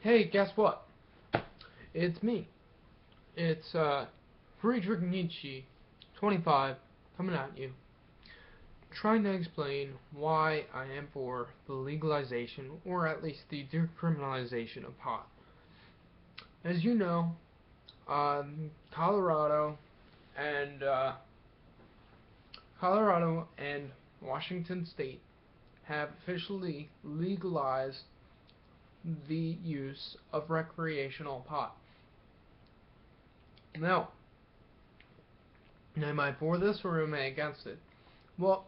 Hey, guess what? It's me. It's Friedrich Nietzsche, 25, coming at you, trying to explain why I am for the legalization, or at least the decriminalization of pot. As you know, Colorado and Colorado and Washington State have officially legalized the use of recreational pot. Now, am I for this or am I against it? Well,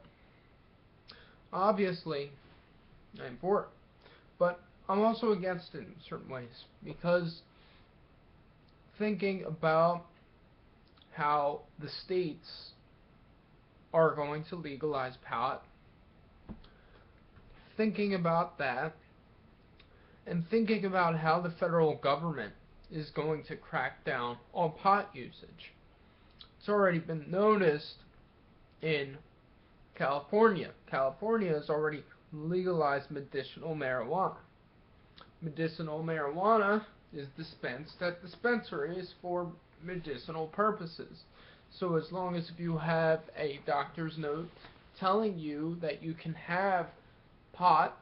obviously, I'm for it, but I'm also against it in certain ways because thinking about how the states are going to legalize pot, thinking about that, and thinking about how the federal government is going to crack down on pot usage. It's already been noticed in California. California has already legalized medicinal marijuana. Medicinal marijuana is dispensed at dispensaries for medicinal purposes. So as long as if you have a doctor's note telling you that you can have pot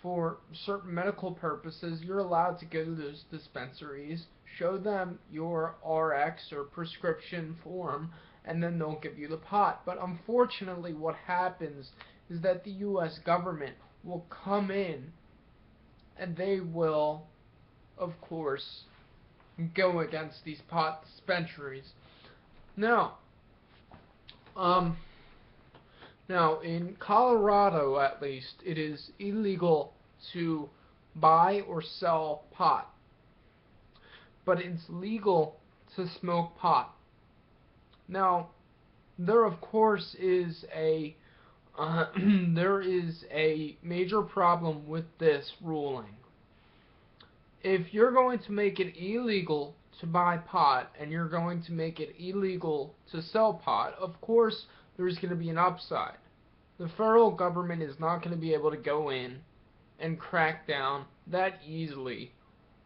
for certain medical purposes, you're allowed to go to those dispensaries, show them your RX or prescription form, and then they'll give you the pot. But unfortunately, what happens is that the U.S. government will come in and they will, of course, go against these pot dispensaries. Now, um, now in Colorado, at least, it is illegal to buy or sell pot, but it's legal to smoke pot. Now, there of course is a there is a major problem with this ruling. If you're going to make it illegal to buy pot and you're going to make it illegal to sell pot, of course there's going to be an upside. The federal government is not going to be able to go in and crack down that easily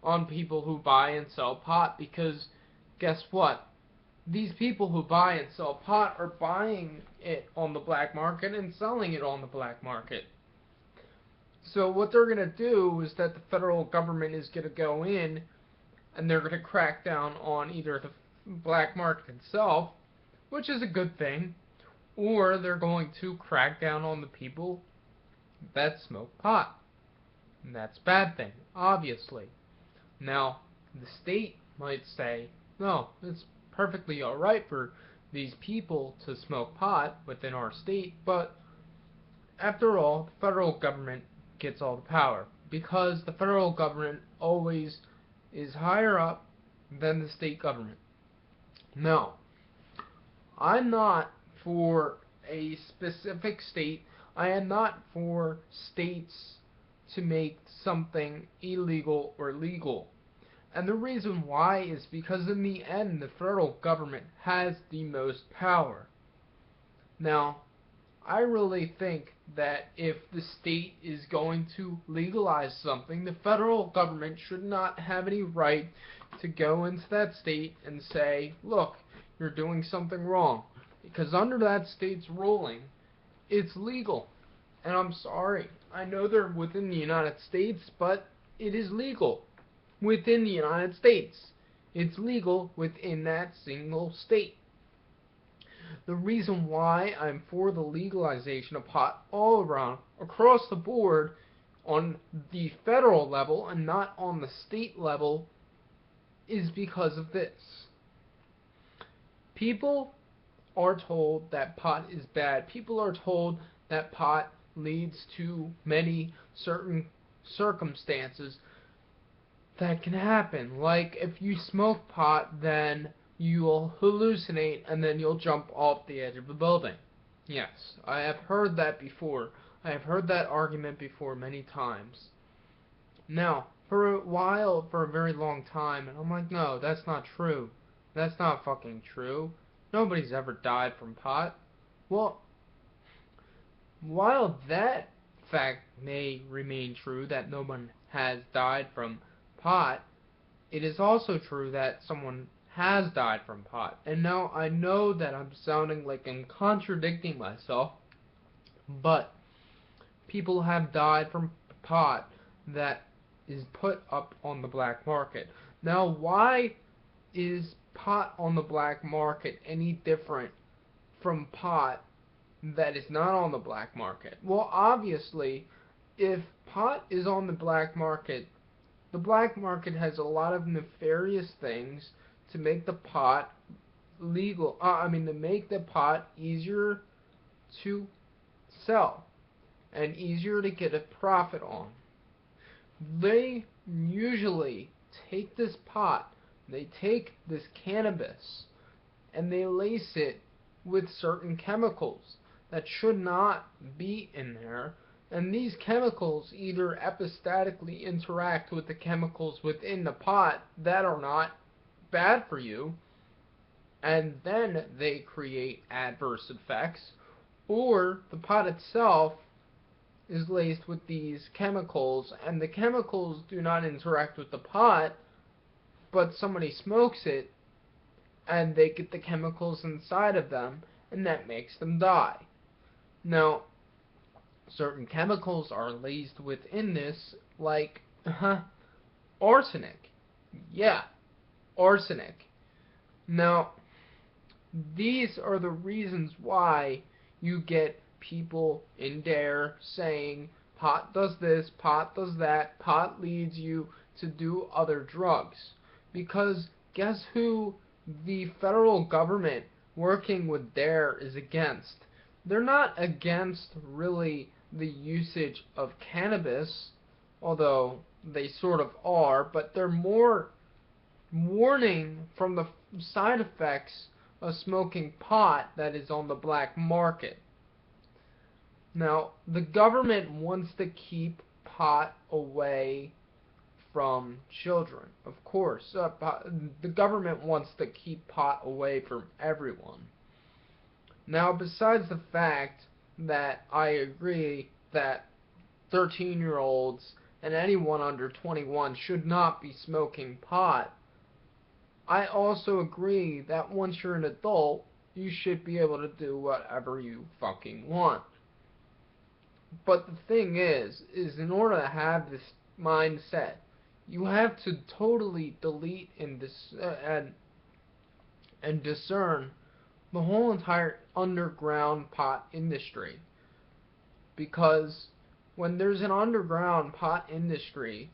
on people who buy and sell pot because guess what? These people who buy and sell pot are buying it on the black market and selling it on the black market. So what they're going to do is that the federal government is going to go in and they're going to crack down on either the black market itself, which is a good thing, or they're going to crack down on the people that smoke pot. And that's a bad thing, obviously. Now, the state might say, no, it's perfectly alright for these people to smoke pot within our state, but after all, the federal government gets all the power because the federal government always is higher up than the state government. No, I'm not for a specific state. I am not for states to make something illegal or legal. And the reason why is because in the end, the federal government has the most power. Now, I really think that if the state is going to legalize something, the federal government should not have any right to go into that state and say, look, you're doing something wrong. Because under that state's ruling, it's legal. And I'm sorry, I know they're within the United States, but it is legal within the United States. It's legal within that single state. The reason why I'm for the legalization of pot all around, across the board, on the federal level and not on the state level, is because of this. People are told that pot is bad. People are told that pot leads to many certain circumstances that can happen. Like if you smoke pot, then you'll hallucinate and then you'll jump off the edge of a building. Yes, I have heard that before. I have heard that argument before many times. Now, for a while, for a very long time, and I'm like, no, that's not true. That's not fucking true. Nobody's ever died from pot. Well, while that fact may remain true, that no one has died from pot, it is also true that someone has died from pot. And now I know that I'm sounding like I'm contradicting myself, but people have died from pot that is put up on the black market. Now, why is pot on the black market any different from pot that is not on the black market? Well, obviously, if pot is on the black market has a lot of nefarious things to make the pot legal. To make the pot easier to sell and easier to get a profit on. They usually take this pot, they take this cannabis, and they lace it with certain chemicals that should not be in there. And these chemicals either epistatically interact with the chemicals within the pot that are not bad for you, and then they create adverse effects, or the pot itself is laced with these chemicals, and the chemicals do not interact with the pot, but somebody smokes it, and they get the chemicals inside of them, and that makes them die. Now, certain chemicals are laced within this, like arsenic. Yeah, arsenic. Now, these are the reasons why you get people in there saying pot does this, pot does that, pot leads you to do other drugs. Because guess who the federal government working with DARE is against? They're not against really the usage of cannabis, although they sort of are, but they're more warning from the side effects of smoking pot that is on the black market. Now, the government wants to keep pot away from children, of course. The government wants to keep pot away from everyone. Now, besides the fact that I agree that 13-year-olds and anyone under 21 should not be smoking pot, I also agree that once you're an adult, you should be able to do whatever you fucking want. But the thing is in order to have this mindset, you have to totally delete and discern the whole entire underground pot industry. Because when there's an underground pot industry,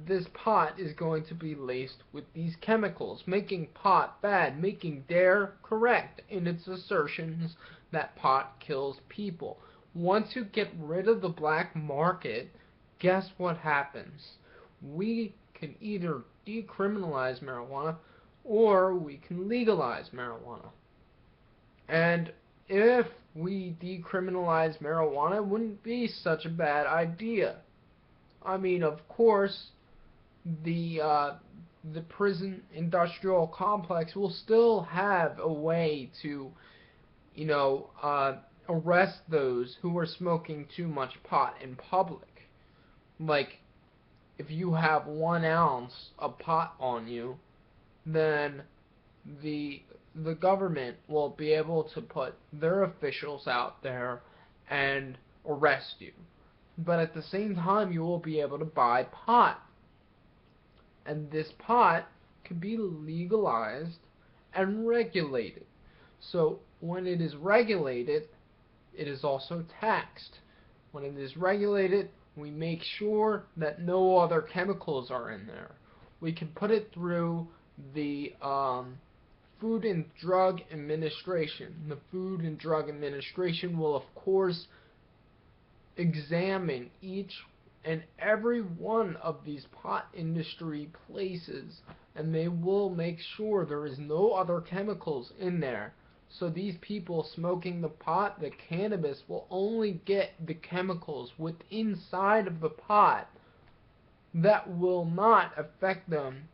this pot is going to be laced with these chemicals, making pot bad, making DARE correct in its assertions that pot kills people. Once you get rid of the black market, guess what happens? We can either decriminalize marijuana or we can legalize marijuana. And if we decriminalize marijuana, it wouldn't be such a bad idea. I mean, of course, the prison industrial complex will still have a way to, arrest those who are smoking too much pot in public. Like, if you have 1 ounce of pot on you, then the government will be able to put their officials out there and arrest you. But at the same time, you will be able to buy pot. And this pot can be legalized and regulated. So when it is regulated, it is also taxed. When it is regulated, we make sure that no other chemicals are in there. We can put it through the Food and Drug Administration. The Food and Drug Administration will, of course, examine each and every one of these pot industry places, and they will make sure there is no other chemicals in there. So these people smoking the pot, the cannabis, will only get the chemicals inside of the pot that will not affect them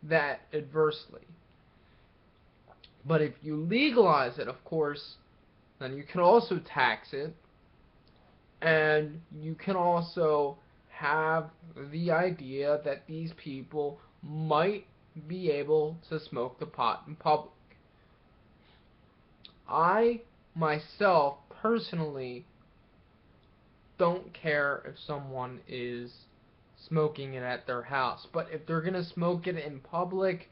that adversely. But if you legalize it, of course, then you can also tax it, and you can also have the idea that these people might be able to smoke the pot in public. I, myself, personally, don't care if someone is smoking it at their house, but if they're gonna smoke it in public,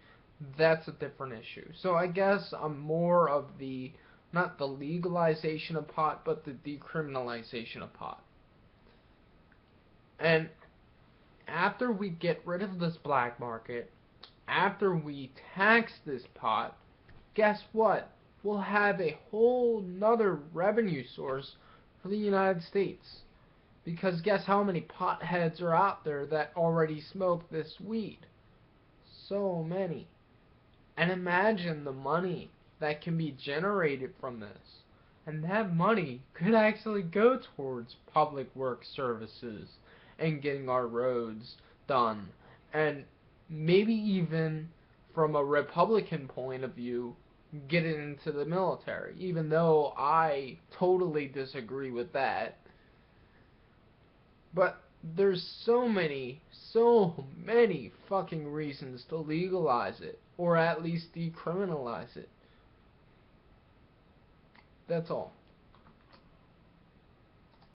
that's a different issue. So I guess I'm more of the, not the legalization of pot, but the decriminalization of pot. And after we get rid of this black market, after we tax this pot, guess what? We'll have a whole nother revenue source for the United States. Because guess how many potheads are out there that already smoke this weed? So many. And imagine the money that can be generated from this. And that money could actually go towards public work services and getting our roads done. And maybe even from a Republican point of view, get it into the military. Even though I totally disagree with that. But there's so many fucking reasons to legalize it, or at least decriminalize it. That's all.